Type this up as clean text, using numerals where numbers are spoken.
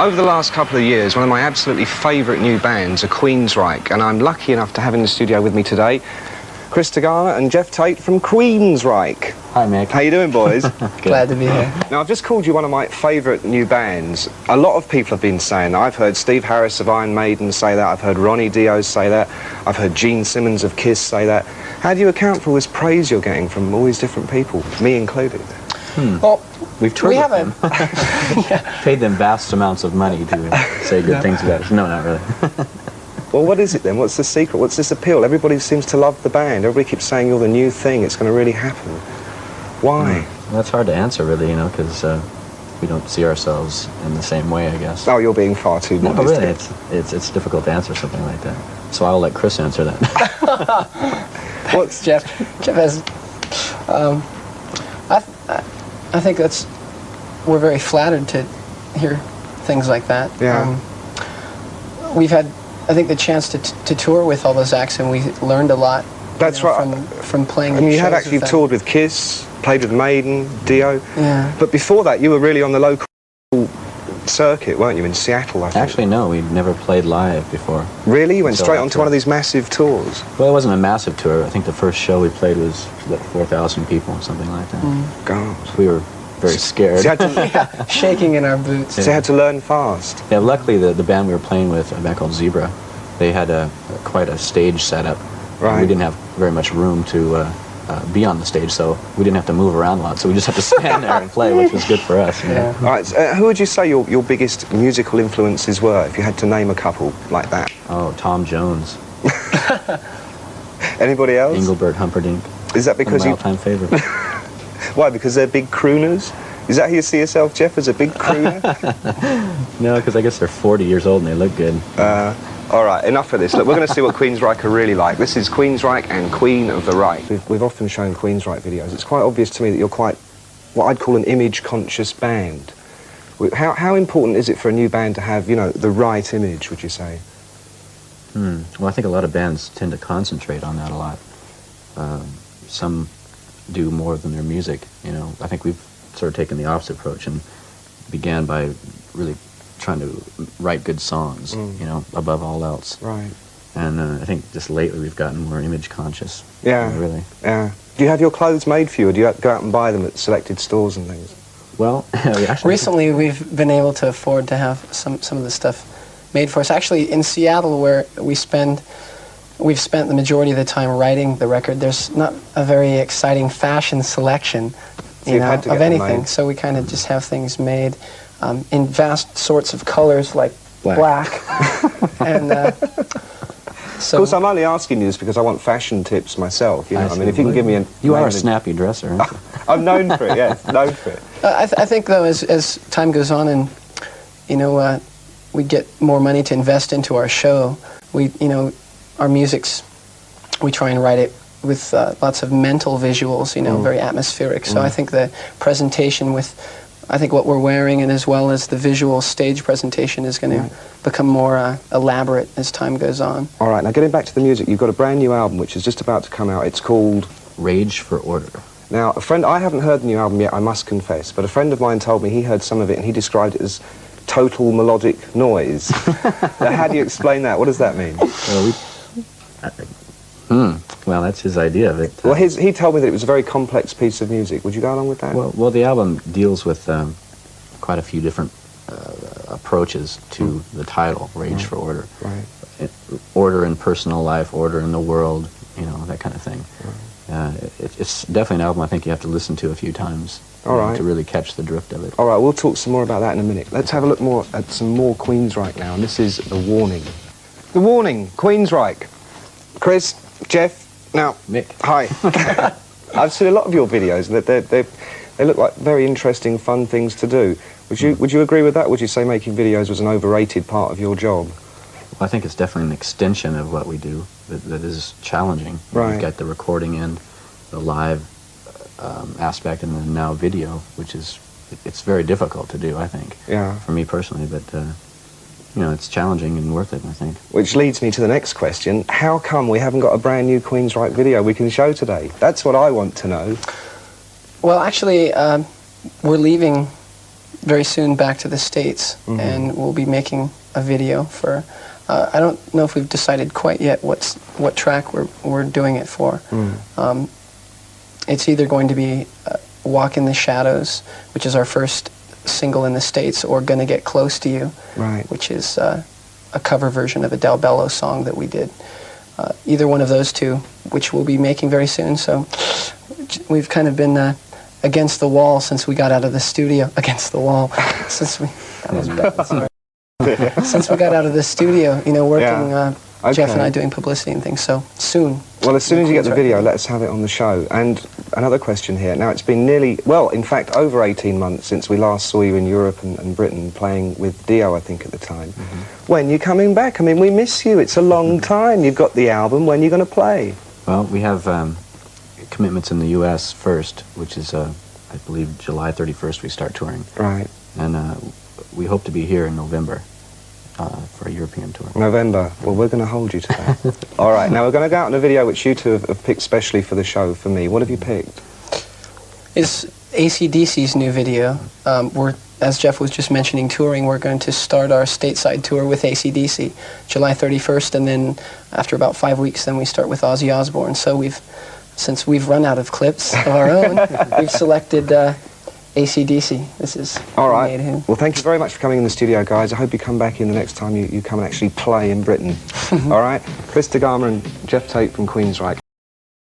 Over the last couple of years, one of my absolutely favourite new bands are Queensrÿche, and I'm lucky enough to have in the studio with me today Chris Degarmo and Geoff Tate from Queensrÿche. Hi, Mick. How you doing, boys? Glad to be here. Now, I've just called you one of my favourite new bands. A lot of people have been saying that. I've heard Steve Harris of Iron Maiden say that. I've heard Ronnie Dio say that. I've heard Gene Simmons of Kiss say that. How do you account for all this praise you're getting from all these different people, me included? Well, We've toured with them. Paid them vast amounts of money to say good things about us. No, not really. Well, what is it then? What's the secret? What's this appeal? Everybody seems to love the band. Everybody keeps saying you're the new thing. It's going to really happen. Why? Well, that's hard to answer, really, you know, because we don't see ourselves in the same way, I guess. Oh, you're being far too No, modest. really, it's difficult to answer something like that. So I'll let Chris answer that. Thanks, Geoff. Geoff has... I think we're very flattered to hear things like that. Yeah. We've had, I think, the chance to tour with all those acts, and we learned a lot. That's right. From playing. And you shows have actually with them. toured with Kiss, played with Maiden, Dio. Yeah. But before that, you were really on the local circuit, weren't you, in Seattle, I think? Actually, no, we'd never played live before. Really? You went So straight after onto one of these massive tours? Well, it wasn't a massive tour. I think the first show we played was, what, 4,000 people or something like that. God. We were very scared. So you had to, Shaking in our boots. so you had to learn fast. Yeah, luckily the band we were playing with, a band called Zebra, they had quite a stage setup. Right. We didn't have very much room to be on the stage, so we didn't have to move around a lot. So we just had to stand there and play, which was good for us. You know? Yeah. All right, so, who would you say your biggest musical influences were, if you had to name a couple like that? Oh, Tom Jones, Anybody else? Engelbert Humperdinck. Is that One of because my you... all-time favorites. Why, because they're big crooners? Is that how you see yourself, Geoff, as a big crooner? No, because I guess they're 40 years old and they look good. All right, enough of this. Look, we're going to see what Queensrÿche are really like. This is Queensrÿche and Queen of the Reich. We've often shown Queensrÿche videos. It's quite obvious to me that you're quite what I'd call an image-conscious band. How important is it for a new band to have, you know, the right image, would you say? Well, I think a lot of bands tend to concentrate on that a lot. Some do more than their music, you know. I think we've sort of taken the opposite approach and began by really trying to write good songs, you know, above all else. Right. And I think just lately we've gotten more image conscious. Yeah. Really. Yeah. Do you have your clothes made for you, or do you have to go out and buy them at selected stores and things? Well, actually... Recently, we've been able to afford to have some of the stuff made for us. Actually, in Seattle, where we've spent the majority of the time writing the record, there's not a very exciting fashion selection, So you've had to of get them anything. made. So we kind of just have things made in vast sorts of colors, like black. And Of course, I'm only asking you this because I want fashion tips myself. You know, I mean, if you can give me a... You are a snappy dresser, aren't you? I'm known for it, yes, known for it. I think, though, as time goes on and, you know, we get more money to invest into our show, our music's, we try and write it with lots of mental visuals, you know, very atmospheric. So I think the presentation with, I think what we're wearing, and as well as the visual stage presentation, is going to become more elaborate as time goes on. All right, now getting back to the music, you've got a brand new album which is just about to come out. It's called... Rage for Order. Now, I haven't heard the new album yet, I must confess, but a friend of mine told me he heard some of it and he described it as total melodic noise. Now, how do you explain that? What does that mean? Well, that's his idea of it. Well, he told me that it was a very complex piece of music. Would you go along with that? Well, the album deals with quite a few different approaches to the title, Rage for Order. Right. Order in personal life, order in the world, you know, that kind of thing. Right. It's definitely an album I think you have to listen to a few times to really catch the drift of it. All right, we'll talk some more about that in a minute. Let's have a look more at some more Queensrÿche now, and this is The Warning. The Warning, Queensrÿche. Chris, Geoff, now... Mick. Hi. I've seen a lot of your videos, and they look like very interesting, fun things to do. Would you agree with that? Would you say making videos was an overrated part of your job? Well, I think it's definitely an extension of what we do that is challenging. Right. You've got the recording end, the live aspect, and then now video, which it's very difficult to do, I think. Yeah. For me personally, but you know, it's challenging and worth it, I think. Which leads me to the next question. How come we haven't got a brand new Queensrÿche video we can show today? That's what I want to know. Well, actually, we're leaving very soon back to the States, and we'll be making a video for. I don't know if we've decided quite yet what track we're doing it for. It's either going to be "Walk in the Shadows," which is our first single in the States, or "Gonna Get Close to You," Right. which is a cover version of a Del Bello song that we did. Either one of those two, which we'll be making very soon. So we've kind of been against the wall since we got out of the studio. Against the wall since we. That was bad. Sorry. Since we got out of the studio, you know, working, Geoff and I doing publicity and things, so soon. Well, as soon as you get the video, let us have it on the show. And another question here. Now, it's been nearly, well, in fact, over 18 months since we last saw you in Europe and Britain playing with Dio, I think, at the time. When are you coming back? I mean, we miss you. It's a long time. You've got the album. When are you going to play? Well, we have commitments in the U.S. first, which is, I believe, July 31st we start touring. Right. And we hope to be here in November for a European tour. November. Well, we're going to hold you to that. All right. Now, we're going to go out on a video which you two have picked specially for the show, for me. What have you picked? It's AC/DC's new video. We're, as Geoff was just mentioning, touring. We're going to start our stateside tour with AC/DC, July 31st, and then after about 5 weeks, then we start with Ozzy Osbourne. So since we've run out of clips of our own, we've selected AC/DC. This is all right. made him. Well, thank you very much for coming in the studio, guys. I hope you come back in the next time you come and actually play in Britain. All right? Chris Degarmo and Geoff Tate from Queensrÿche.